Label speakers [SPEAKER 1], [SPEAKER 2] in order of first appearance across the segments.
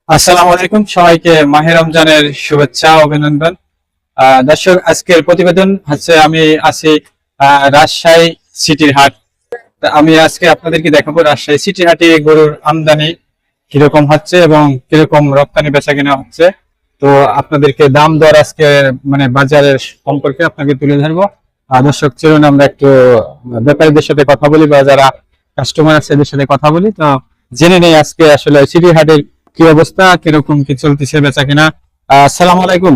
[SPEAKER 1] আসসালামু আলাইকুম, সবাইকে মাহে রমজানের শুভেচ্ছা অভিনন্দন। দর্শক, আজকের প্রতিবেদন হচ্ছে আমি আছি রাজশাহী সিটির হাট। আমি আজকে আপনাদেরকে দেখাবো রাজশাহী সিটির হাটে গরুর আমদানি কিরকম হচ্ছে এবং কিরকম রপ্তানি বেচা কেনা হচ্ছে। তো আপনাদেরকে দাম দর আজকে মানে বাজারের সম্পর্কে আপনাকে তুলে ধরবো। দর্শক, চলুন আমরা একটু ব্যাপারীদের সাথে কথা বলি বা যারা কাস্টমার আছে এদের সাথে কথা বলি। তো জেনে নেই আজকে আসলে সিটি হাটের কি অবস্থা, কিরকম কি চলতেছে বেচা কিনা। আসসালামু আলাইকুম।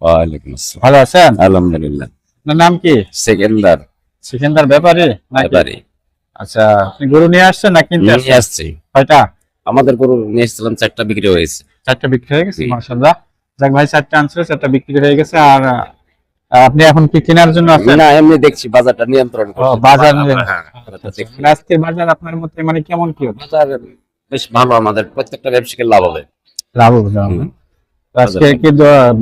[SPEAKER 2] ওয়ালাইকুম আসসালাম।
[SPEAKER 1] ভালো আছেন?
[SPEAKER 2] আলহামদুলিল্লাহ।
[SPEAKER 1] আপনার নাম কি?
[SPEAKER 2] সেকেন্দার।
[SPEAKER 1] সিকান্দার ব্যাপারী নাকি?
[SPEAKER 2] ব্যাপারী।
[SPEAKER 1] আচ্ছা, আপনি গরু নিয়ে আসছেন না কিনতে
[SPEAKER 2] নিয়ে
[SPEAKER 1] আসছেন?
[SPEAKER 2] আসছি।
[SPEAKER 1] কয়টা?
[SPEAKER 2] আমাদের গরু নিয়ে এসেছিলাম, 4টা বিক্রি হয়েছে।
[SPEAKER 1] 4টা বিক্রি হয়ে গেছে,
[SPEAKER 2] জি।
[SPEAKER 1] মাশাআল্লাহ। যাক ভাই, 4টা আনছিল, 4টা বিক্রি হয়ে গেছে। আর আপনি এখন কি কেনার জন্য আছেন?
[SPEAKER 2] না, এমনি দেখছি বাজারটা নিয়ন্ত্রণ
[SPEAKER 1] ও,
[SPEAKER 2] করছি।
[SPEAKER 1] বাজার
[SPEAKER 2] হ্যাঁ,
[SPEAKER 1] আচ্ছা,
[SPEAKER 2] দেখছি।
[SPEAKER 1] মানে আজকের বাজার আপনার মতে মানে কেমন কি হচ্ছে?
[SPEAKER 2] বাজার বেশ ভালো, আমাদের প্রত্যেকটা ব্যবসায়ীর লাভ হবে।
[SPEAKER 1] লাভ হবে।
[SPEAKER 2] হুম।
[SPEAKER 1] তো আজকে কি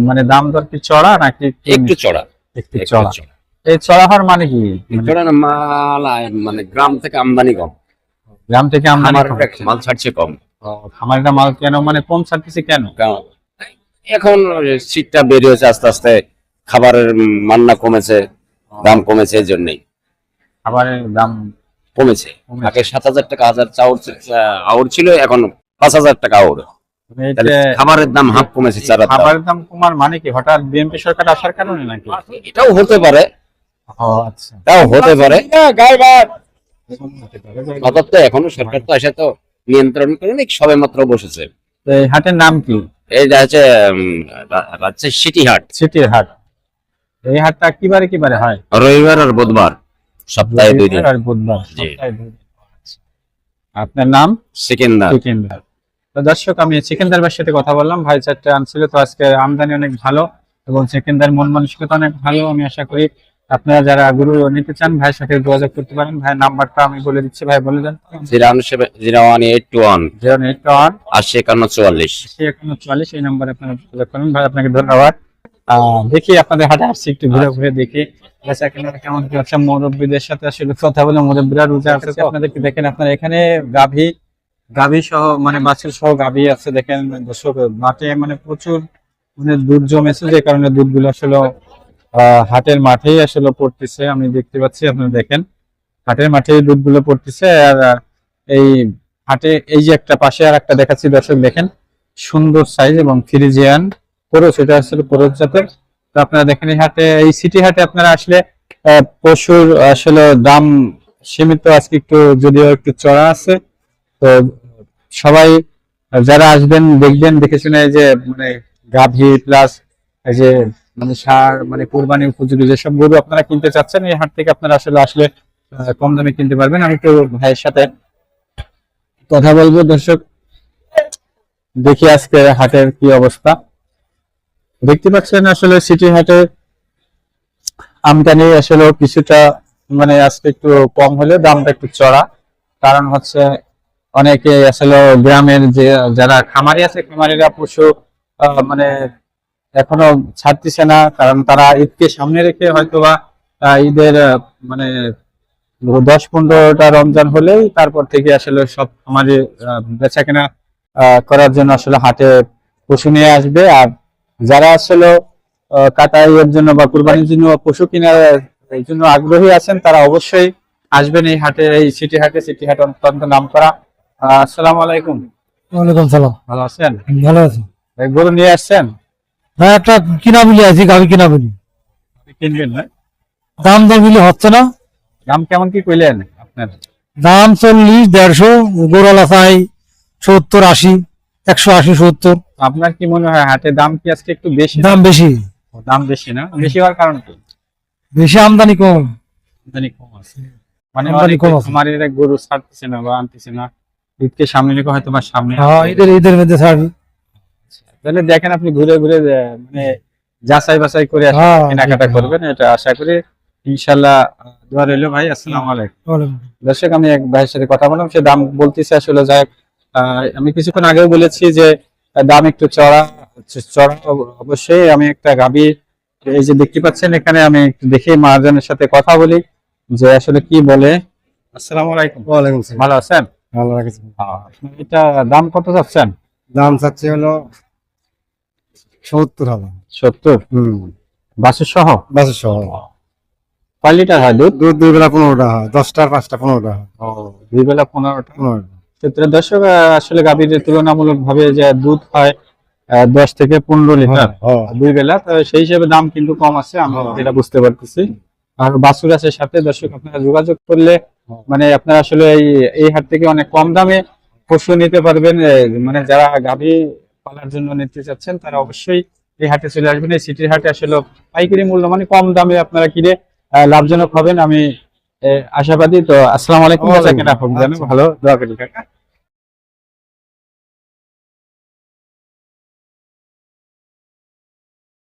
[SPEAKER 1] মানে দাম দর কি চড়া নাকি
[SPEAKER 2] একটু চড়া।
[SPEAKER 1] একটু চড়া? এই চড়া হওয়ার মানে কি?
[SPEAKER 2] চড়া না, মাল মানে গ্রাম থেকে আমদানি কম,
[SPEAKER 1] গ্রাম থেকে আমদানি
[SPEAKER 2] আমার
[SPEAKER 1] কম হচ্ছে।
[SPEAKER 2] মাল ছাড়ছে কম।
[SPEAKER 1] খামারিরা মাল কেন মানে কম ছাড়তেছে কেন?
[SPEAKER 2] কারণ এখন শীতটা বেরিয়ে হয়েছে, আস্তে আস্তে খাবারের মান্না কমেছে, দাম কমেছে, এই জন্যই
[SPEAKER 1] খাবারের দাম
[SPEAKER 2] কমেছে।
[SPEAKER 1] কমেছে।
[SPEAKER 2] আগে 7,000 টাকা হাজার আউর ছিল, এখন 5,000 টাকা আউর।
[SPEAKER 1] মানে
[SPEAKER 2] তাহলে
[SPEAKER 1] এটা
[SPEAKER 2] খাবারের দাম হাফ কমেছে, চারার দাম।
[SPEAKER 1] খাবারের দাম কমার মানে কি হঠাৎ বিএনপি সরকার আসার কারণে নাকি?
[SPEAKER 2] এটাও হতে পারে,
[SPEAKER 1] ও আচ্ছা।
[SPEAKER 2] তাও হতে পারে। অর্থাৎ তো এখনো সরকার তো এসে তো নিয়ন্ত্রণ করেনি, সবে মাত্র বসেছে।
[SPEAKER 1] তো এই হাটের নাম কি?
[SPEAKER 2] এইটা হচ্ছে রাজশাহী সিটি হাট।
[SPEAKER 1] সিটির হাট। এই হাটটা কিবারে কিবারে হয়?
[SPEAKER 2] রবিবার আর বুধবার, সপ্তাহে 2 দিন।
[SPEAKER 1] আর বুধবার,
[SPEAKER 2] জি।
[SPEAKER 1] সপ্তাহে 2 দিন। আচ্ছা। আপনার নাম?
[SPEAKER 2] সেকেন্দার।
[SPEAKER 1] সিকান্দার। তো দর্শক, আমি সিকান্দার ভাইয়ের সাথে কথা বললাম। ভাই 4টা আনছিল, তো আজকে আমদানি অনেক ভালো এবং সিকান্দার মন মানসিকতা অনেক ভালো। আমি আশা করি আপনারা যারা গরু নিতে চান ভাইয়ের সাথে যোগাযোগ করতে পারেন। ভাইয়ের নাম্বারটা আমি বলে দিচ্ছি, ভাই বলে দেন।
[SPEAKER 2] 0170181
[SPEAKER 1] 081
[SPEAKER 2] 805144।
[SPEAKER 1] 8144, এই নাম্বারে আপনারা যোগাযোগ করুন। ভাই, আপনাকে ধন্যবাদ। দেখি আপনাদের হাটে আসছি, একটু ঘুরে ঘুরে দেখি বেচা কেনার কেমন কি হচ্ছে। মুরব্বীদের সাথে আসলে কথা বলে, মুরব্বীরা রোজা আছে, আপনাদেরকে দেখেন আপনারা এখানে গাভী সহ মানে বাছুর সহ গাভী আছে। দেখেন দর্শক, মাঠে মানে প্রচুর মানে দুধ জমেছে, যে কারণে দুধগুলো আসলে হাটের মাঠেই আসলে পড়তেছে। আমি দেখতে পাচ্ছি, আপনারা দেখেন হাটের মাঠেই দুধগুলো পড়তেছে। আর এই হাটে এই যে একটা পাশে আর একটা দেখাচ্ছি দর্শক, দেখেন সুন্দর সাইজ এবং ফ্রিজিয়ান খরচ, এটা আসলে খরচ জাতের। তো আপনারা দেখেন এই হাটে, এই সিটি হাটে আপনারা আসলে পশুর আসলে দাম সীমিত, আজকে একটু যদিও একটু চড়া আছে। তো সবাই যারা আসবেন দেখবেন, দেখে শুনে যে মানে গাভী প্লাস এই যে মানে সার মানে কুরবানি উপযোগী যেসব গরু আপনারা কিনতে চাচ্ছেন, এই হাট থেকে আপনারা আসলে আসলে কম দামে কিনতে পারবেন। আমি একটু ভাইয়ের সাথে কথা বলবো। দর্শক, দেখি আজকে হাটের কি অবস্থা। দেখতে পাচ্ছেন আসলে সিটি হাটে আমদানি আসলে কিছুটা মানে আজকে একটু কম হলেও দামটা একটু চড়া। কারণ হচ্ছে অনেকে আসলে গ্রামের যে যারা খামারি আছে, খামারিরা পশু মানে এখনো ছাড়তেছে না, কারণ তারা ঈদকে সামনে রেখে হয়তোবা ঈদের মানে 10-15টা রমজান হলেই তারপর থেকে আসলে সব খামারি বেচা কেনা করার জন্য আসলে হাটে পশু নিয়ে আসবে। আর যারা আসলে কাটাইয়ের জন্য বা কুরবানির জন্য পশু কেনার এই জন্য আগ্রহী আছেন, তারা অবশ্যই আসবেন এই হাটে, এই সিটি হাটে। সিটি হাট অত্যন্ত নামকরা। আসসালামু আলাইকুম।
[SPEAKER 3] ওয়ালাইকুম সালাম।
[SPEAKER 1] ভালো আছেন?
[SPEAKER 3] ভালো আছি।
[SPEAKER 1] এই গরু নিয়ে আসছেন?
[SPEAKER 3] হ্যাঁ, একটা কিনা বলি আছি, গাড়ি কিনা বলি।
[SPEAKER 1] কিনবেন না?
[SPEAKER 3] দাম দর মিলে হচ্ছে না।
[SPEAKER 1] দাম কেমন কি কইলেন আপনার?
[SPEAKER 3] দাম 40-150, গোড়ালা চাই 70-80, 180-70।
[SPEAKER 1] আপনার কি মনে হয় হাটে দাম কি আজকে একটু বেশি?
[SPEAKER 3] দাম বেশি।
[SPEAKER 1] দাম বেশি না? বেশি হওয়ার কারণ কি?
[SPEAKER 3] বেশি আমদানি কম।
[SPEAKER 1] আমদানি কম আছে, মানে
[SPEAKER 3] আমদানি কম আছে।
[SPEAKER 1] খামারিরা গরু ছাড়তেছে না বা আনতেছে না। ঈদকে সামনে রেখে হয়তো বা সামনে
[SPEAKER 3] হ্যাঁ, ঈদের মধ্যে ছাড়বি।
[SPEAKER 1] তাহলে দেখেন আপনি ঘুরে ঘুরে মানে যাচাই বাছাই করে
[SPEAKER 3] হ্যাঁ,
[SPEAKER 1] কেনাকাটা করবেন, এটা আশা করি। ইনশাল্লাহ দোয়া রইল। ভাই, আসসালামু আলাইকুম। দর্শক, আমি এক ভাইয়ের সাথে কথা বললাম, সে দাম বলতেছে আসলে। যাই হোক, আমি কিছুক্ষণ আগেও বলেছি যে দাম একটু চড়া অবশ্যই। আমি একটা গাভী এই যে দেখতে পাচ্ছেন এখানে, আমি একটু দেখি মহাজনের সাথে কথা বলি যে আসলে কি বলে। আসসালামু আলাইকুম।
[SPEAKER 3] ওয়ালাইকুম সালাম।
[SPEAKER 1] ভালো আছেন?
[SPEAKER 3] ভালো লাগছে।
[SPEAKER 1] এটা দাম কত চাচ্ছেন?
[SPEAKER 4] দাম চাচ্ছে হলো 70,000।
[SPEAKER 1] 70 বাছুর সহ
[SPEAKER 4] বাসের সহ
[SPEAKER 1] কয় লিটার হয় দুধ?
[SPEAKER 4] দুধ 2 বেলা 15টা হয়, 10টা 5টা 15টা হয়।
[SPEAKER 1] 2 বেলা 15টা।
[SPEAKER 4] 15টা।
[SPEAKER 1] ক্ষেত্রে দর্শক আসলে গাভীর তুলনামূলক ভাবে যে দুধ হয় 10 থেকে 15 লিটার
[SPEAKER 4] হ্যাঁ,
[SPEAKER 1] 2 বেলা, তো সেই হিসেবে দাম কিন্তু কম আছে, আমি যেটা বুঝতে পারতেছি। আর বাছুর আছে সাথে, দর্শক আপনারা যোগাযোগ করলে মানে আপনারা আসলে এই হাট থেকে অনেক কম দামে পশু নিতে পারবেন। মানে যারা গাভী পালার জন্য নিতে চাচ্ছেন তারা অবশ্যই এই হাটে চলে আসবেন। এই সিটির হাটে আসলে পাইকারি মূল্য মানে কম দামে আপনারা কিনে লাভজনক হবেন, আমি আশাবাদী। তো আসসালামু আলাইকুম,
[SPEAKER 4] ওয়ালাইকুম
[SPEAKER 1] কেনা হোক যেন
[SPEAKER 4] আচ্ছা।
[SPEAKER 1] ভালো দোয়া করি কাকা।